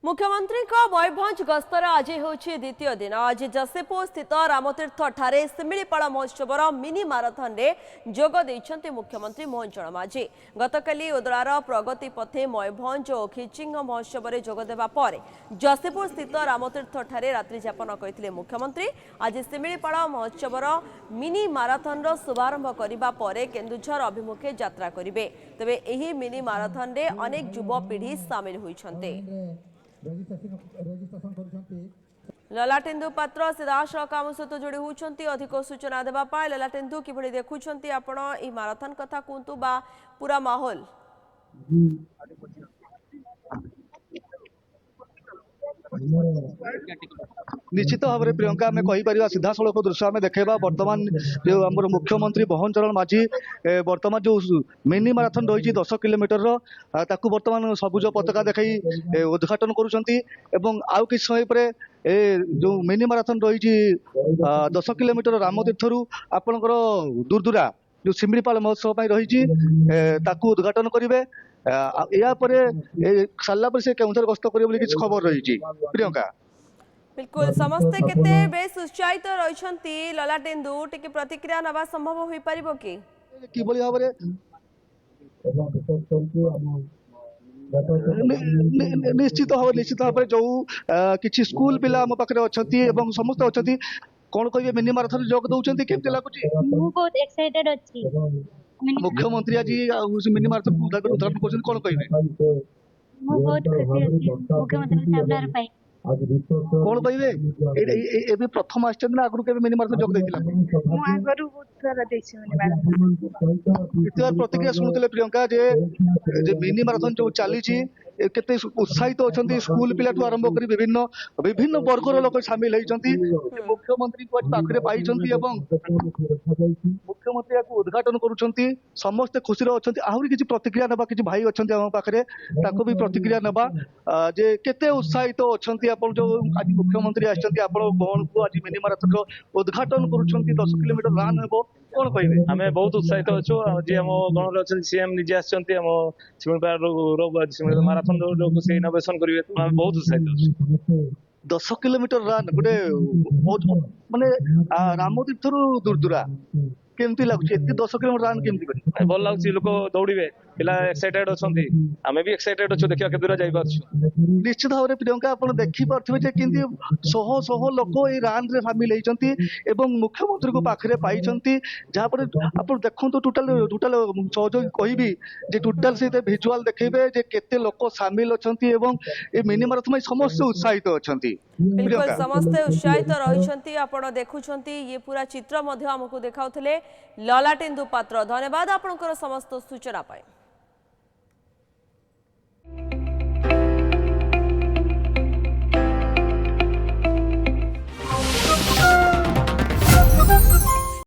मुख्यमंत्री मयूरभंज गस्तर आज हूँ द्वितीय दिन। आज जसेपुर स्थित रामतीर्थ ठारे शिमिलीपाल महोत्सवर मिनी माराथन रे जोग देइछन्ति मुख्यमंत्री मोहन चरण माझी। गतकाली उदलार प्रगति पथे मयूरभंज और खिचिंग महोत्सव में जोग देबा परे जसेपुर स्थित रामतीर्थ ठारे रात्रि यापन करथिले मुख्यमंत्री। आज शिमिलीपाल महोत्सवर मिनी माराथन रो शुभारंभ करिबा परे केन्दुझर अभिमुखे यात्रा करिवे। तबे एही मिनी माराथन रे अनेक युवा पीढ़ी सामिल होइछन्ते। ललाटेन्दु पात्र सीधासख आम सहित जोड़ी होती अधिक सूचना देवाई। ललाटेन्दु कि देखुं आपण ई माराथन कथा कहतु बा पूरा माहौल निश्चित भाव में प्रियंका आम कहीपर सीधा सड़क दृश्य आम देखा बर्तमान जो आम मुख्यमंत्री मोहन चरण माझी बर्तमान जो मिनी माराथन रही 10 किलोमीटर बर्तमान सबुज पताका देखा उद्घाटन करुँच कि समय पर जो मिनी माराथन रही 10 किलोमीटर रामतीर्थ आपणकर दूरदूरा जो शिमिलीपाल महोत्सव रही उद्घाटन करेंगे। सारापर से केउंझर गस्त करेंगे किसी खबर रही प्रियंका। बिल्कुल समस्ते केते बेस उत्साहित रहिछन्ति। ललाटेन्दु टिके प्रतिक्रिया नबा संभव होई परिबो कि किबोली भाबरे निश्चित भाव जो किछि स्कूल पिला हम पाखरे अछंती एवं समस्त अछंती कोन कहिबे मिनी माराथन जोग दउछंती केमते लागुची। मु बहुत एक्साइटेड अछि। मुख्यमंत्री आज मिनी माराथन उद्घाटन करछन कोन कहिबे। मु बहुत खुशी अछि मुख्यमंत्री सामने पाई कौन कहे ए प्रथम आश्चर्य आगु के मिनी माराथन जोग देथिला मु आगरु बहुत सारा देखछि मिनी माराथन। इतवार प्रतिक्रिया सुनुतले प्रियंका जे मिनी माराथन जो चली केते उत्साहित अछंती स्कूल पिला आरंभ करी विभिन्न विभिन्न वर्गर लोक शामिल होइछंती मुख्यमंत्री को आज पाखरे पाइछंती एवं मुख्यमंत्री को उद्घाटन करूछंती समस्त खुशी अछंती। आहुरी किछि प्रतिक्रिया नबा किछि भाई अछंती हम पाखरे ताको भी प्रतिक्रिया नबा जे केते उत्साहित अछंती आपण जो आज मुख्यमंत्री आछंती आपण कोन को आज मिनी माराथन उद्घाटन करूछंती 10 किलोमीटर रान हेबो कोन कहिबे। हमें बहुत उत्साहित अच्छु जे हम गण अच्छे सीएम निजे आछंती हम शिमिलीपाल माराथन से इनोवेशन करिवे हम बहुत उत्साहित अच्छु। 10 किलोमीटर रान गोटे माने रामतीर्थ दूरदूरा केमती लागुची 10 किलोमीटर रान केमती करी भल लागुची लोक दौड़िबे पिला एक्साइटेड अछंती आमे भी एक्साइटेड अच्छु देखिया के दूर जाई पाछु। निश्चित भाव में प्रियंका आप देखी पार्थिबे जे किंती शह शह लोक ए रान रे शामिल होइछंती एवं मुख्यमंत्री को पाखरे पाइछंती जहा पर आप देखंतु टोटल टोटल सहयोग कहिबी जे टोटल से विजुअल देखैबे जे केते लोक शामिल अछंती एवं ए मिनी माराथन में समस्त उत्साहित अछंती। बिल्कुल समस्ते उत्साहित रहिछन्ति आपण देखुछन्ति ये पूरा चित्र मध्य हमकु देखाउथले ललाटेन्दु पात्र। धन्यवाद आपनकर समस्त सूचना पाए।